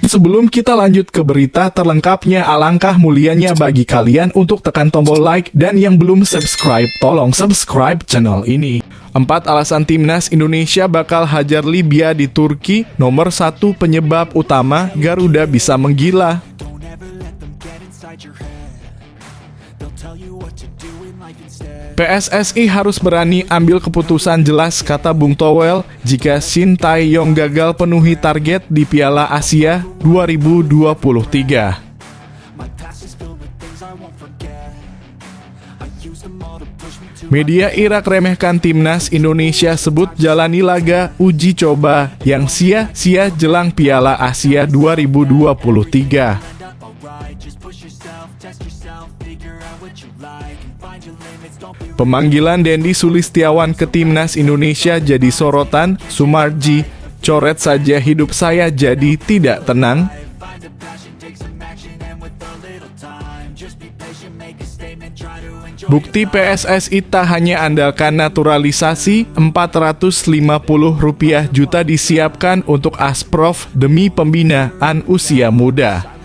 Sebelum kita lanjut ke berita terlengkapnya, alangkah mulianya bagi kalian untuk tekan tombol like, dan yang belum subscribe, tolong subscribe channel ini. 4 alasan timnas Indonesia bakal hajar Libya di Turki. Nomor 1, penyebab utama Garuda bisa menggila. PSSI harus berani ambil keputusan jelas, kata Bung Towel, jika Shin Tae-yong gagal penuhi target di Piala Asia 2023. Media Irak remehkan timnas Indonesia, sebut jalani laga uji coba yang sia-sia jelang Piala Asia 2023. Pemanggilan Dendi Sulistiawan ke timnas Indonesia jadi sorotan. Sumarji, coret saja hidup saya jadi tidak tenang. Bukti PSSI tak hanya andalkan naturalisasi, Rp450 juta disiapkan untuk Asprof demi pembinaan usia muda.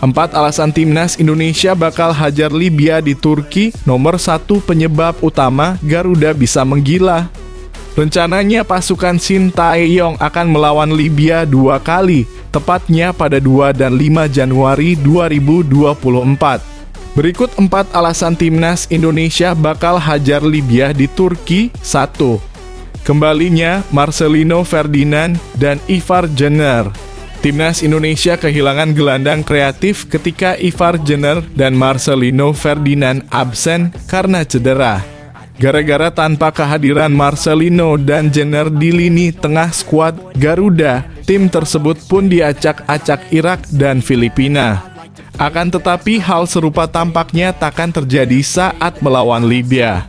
Empat alasan timnas Indonesia bakal hajar Libya di Turki. Nomor 1, penyebab utama Garuda bisa menggila. Rencananya pasukan Shin Tae-yong akan melawan Libya 2 kali, tepatnya pada 2 dan 5 Januari 2024. Berikut 4 alasan timnas Indonesia bakal hajar Libya di Turki. 1. Kembalinya Marcelino Ferdinand dan Ivar Jenner. Timnas Indonesia kehilangan gelandang kreatif ketika Ivar Jenner dan Marcelino Ferdinand absen karena cedera. Gara-gara tanpa kehadiran Marcelino dan Jenner di lini tengah skuad Garuda, tim tersebut pun diacak-acak Irak dan Filipina. Akan tetapi hal serupa tampaknya takkan terjadi saat melawan Libya.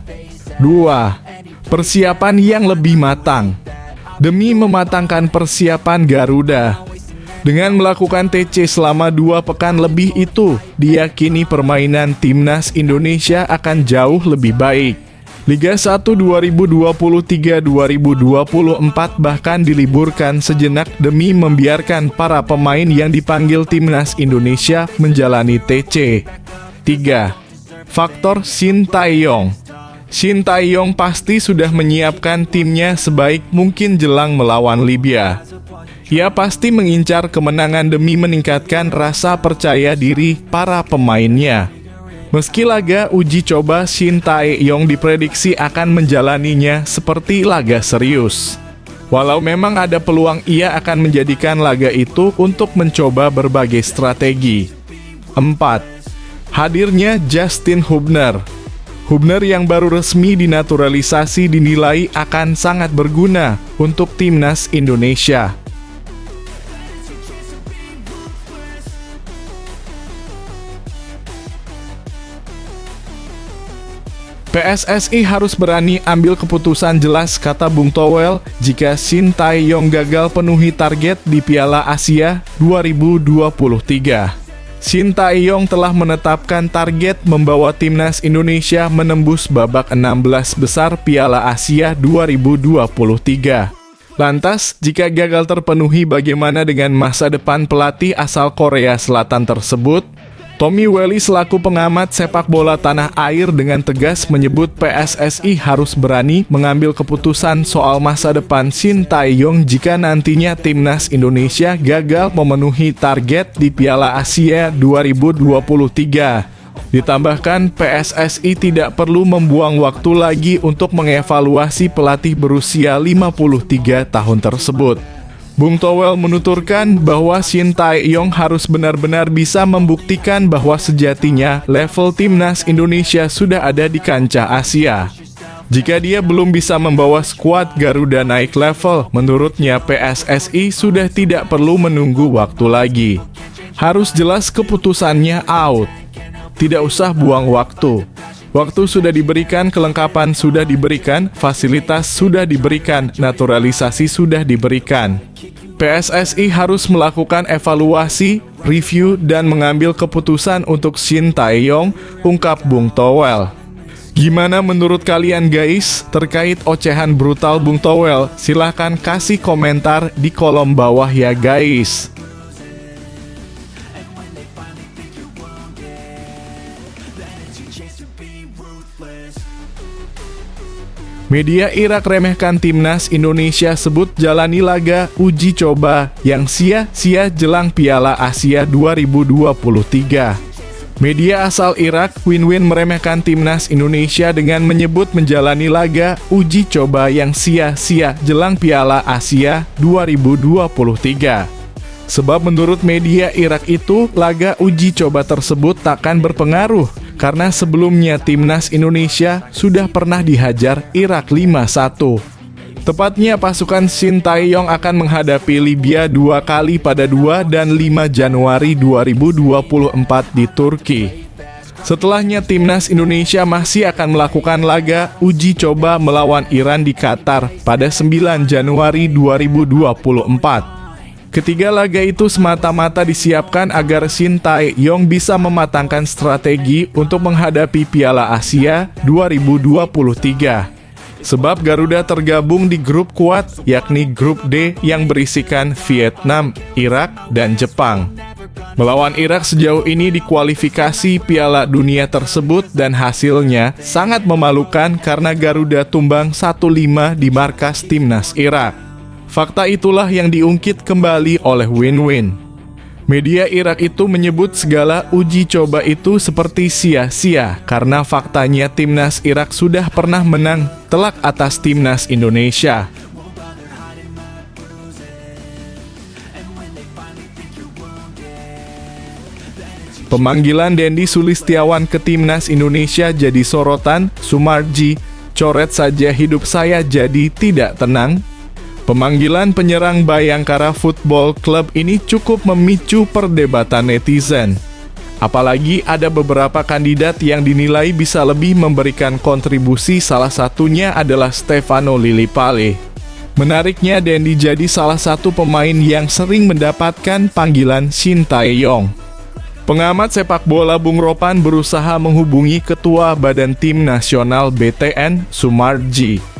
2. Persiapan yang lebih matang. Demi mematangkan persiapan Garuda, dengan melakukan TC selama 2 pekan lebih itu, diyakini permainan timnas Indonesia akan jauh lebih baik. Liga 1 2023-2024 bahkan diliburkan sejenak demi membiarkan para pemain yang dipanggil timnas Indonesia menjalani TC. 3. Faktor Shin Tae-yong. Shin Tae-yong pasti sudah menyiapkan timnya sebaik mungkin jelang melawan Libya. Ia pasti mengincar kemenangan demi meningkatkan rasa percaya diri para pemainnya. Meski laga uji coba, Shin Tae-yong diprediksi akan menjalaninya seperti laga serius. Walau memang ada peluang ia akan menjadikan laga itu untuk mencoba berbagai strategi. 4. Hadirnya Justin Hubner. Hubner yang baru resmi dinaturalisasi dinilai akan sangat berguna untuk timnas Indonesia. PSSI harus berani ambil keputusan jelas, kata Bung Towel, jika Shin Tae-yong gagal penuhi target di Piala Asia 2023. Shin Tae-yong telah menetapkan target membawa timnas Indonesia menembus babak 16 besar Piala Asia 2023. Lantas, jika gagal terpenuhi, bagaimana dengan masa depan pelatih asal Korea Selatan tersebut? Tommy Welly selaku pengamat sepak bola tanah air dengan tegas menyebut PSSI harus berani mengambil keputusan soal masa depan Shin Tae-yong jika nantinya timnas Indonesia gagal memenuhi target di Piala Asia 2023. Ditambahkan, PSSI tidak perlu membuang waktu lagi untuk mengevaluasi pelatih berusia 53 tahun tersebut. Bung Towel menuturkan bahwa Shin Tae-yong harus benar-benar bisa membuktikan bahwa sejatinya level timnas Indonesia sudah ada di kancah Asia. Jika dia belum bisa membawa skuad Garuda naik level, menurutnya PSSI sudah tidak perlu menunggu waktu lagi. Harus jelas keputusannya out. Tidak usah buang waktu. Waktu sudah diberikan, kelengkapan sudah diberikan, fasilitas sudah diberikan, naturalisasi sudah diberikan. PSSI harus melakukan evaluasi, review, dan mengambil keputusan untuk Shin Tae-yong, ungkap Bung Toel. Gimana menurut kalian guys terkait ocehan brutal Bung Toel? Silahkan kasih komentar di kolom bawah ya guys. Media Irak remehkan timnas Indonesia sebut jalani laga uji coba yang sia-sia jelang Piala Asia 2023. Media asal Irak, Win-Win, meremehkan timnas Indonesia dengan menyebut menjalani laga uji coba yang sia-sia jelang Piala Asia 2023. Sebab menurut media Irak itu, laga uji coba tersebut takkan berpengaruh karena sebelumnya timnas Indonesia sudah pernah dihajar Irak 5-1. Tepatnya pasukan Shin Tae-yong akan menghadapi Libya 2 kali pada 2 dan 5 Januari 2024 di Turki. Setelahnya timnas Indonesia masih akan melakukan laga uji coba melawan Iran di Qatar pada 9 Januari 2024. Ketiga laga itu semata-mata disiapkan agar Shin Tae-yong bisa mematangkan strategi untuk menghadapi Piala Asia 2023. Sebab Garuda tergabung di grup kuat, yakni grup D yang berisikan Vietnam, Irak, dan Jepang. Melawan Irak sejauh ini di kualifikasi Piala Dunia tersebut dan hasilnya sangat memalukan karena Garuda tumbang 1-5 di markas timnas Irak. Fakta itulah yang diungkit kembali oleh Win-Win. Media Irak itu menyebut segala uji coba itu seperti sia-sia karena faktanya timnas Irak sudah pernah menang telak atas timnas Indonesia. Pemanggilan Dendi Sulistiawan ke timnas Indonesia jadi sorotan. Sumarji, coret saja hidup saya jadi tidak tenang. Pemanggilan penyerang Bayangkara Football Club ini cukup memicu perdebatan netizen. Apalagi ada beberapa kandidat yang dinilai bisa lebih memberikan kontribusi, salah satunya adalah Stefano Lillipali. Menariknya, Dendi jadi salah satu pemain yang sering mendapatkan panggilan Shin Tae-yong. Pengamat sepak bola Bung Ropan berusaha menghubungi Ketua Badan Tim Nasional BTN, Sumarji.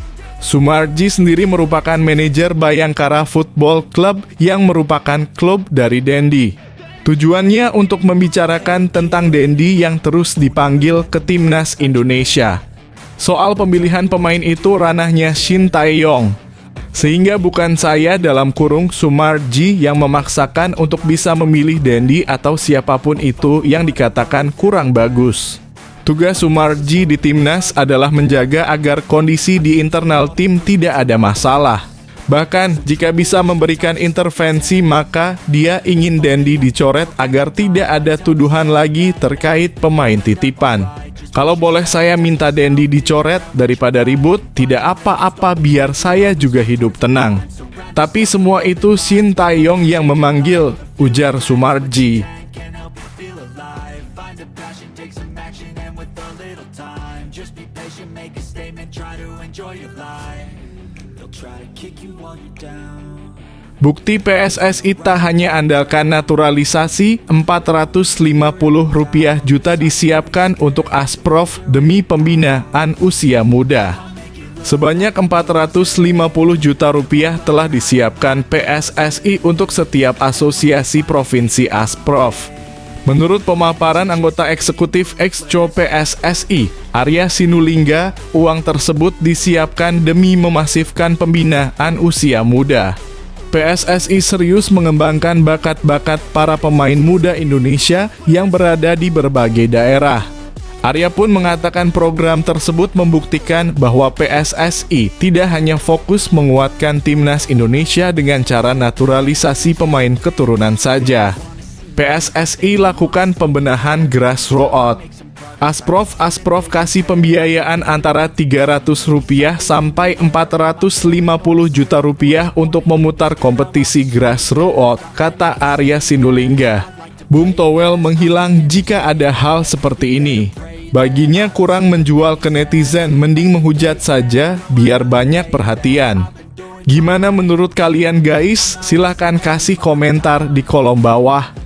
Sumarji sendiri merupakan manajer Bayangkara Football Club yang merupakan klub dari Dendi. Tujuannya untuk membicarakan tentang Dendi yang terus dipanggil ke timnas Indonesia. Soal pemilihan pemain itu ranahnya Shin Tae-yong. Sehingga bukan saya dalam kurung Sumarji yang memaksakan untuk bisa memilih Dendi atau siapapun itu yang dikatakan kurang bagus. Tugas Sumarji di timnas adalah menjaga agar kondisi di internal tim tidak ada masalah. Bahkan, jika bisa memberikan intervensi, maka dia ingin Dendi dicoret agar tidak ada tuduhan lagi terkait pemain titipan. Kalau boleh saya minta Dendi dicoret daripada ribut, tidak apa-apa biar saya juga hidup tenang. Tapi semua itu Shin Tae-yong yang memanggil, ujar Sumarji. Bukti PSSI tak hanya andalkan naturalisasi, Rp450 juta disiapkan untuk Asprof demi pembinaan usia muda. Sebanyak Rp450 juta telah disiapkan PSSI untuk setiap asosiasi provinsi Asprof. Menurut pemaparan anggota eksekutif Exco PSSI, Arya Sinulinga, uang tersebut disiapkan demi memasifkan pembinaan usia muda. PSSI serius mengembangkan bakat-bakat para pemain muda Indonesia yang berada di berbagai daerah. Arya pun mengatakan program tersebut membuktikan bahwa PSSI tidak hanya fokus menguatkan timnas Indonesia dengan cara naturalisasi pemain keturunan saja. PSSI lakukan pembenahan grassroots. Asprof kasih pembiayaan antara Rp300 sampai Rp450 juta untuk memutar kompetisi grassroots, kata Arya Sinulinga. Bung Toel menghilang jika ada hal seperti ini. Baginya kurang menjual ke netizen, mending menghujat saja biar banyak perhatian. Gimana menurut kalian guys? Silahkan kasih komentar di kolom bawah.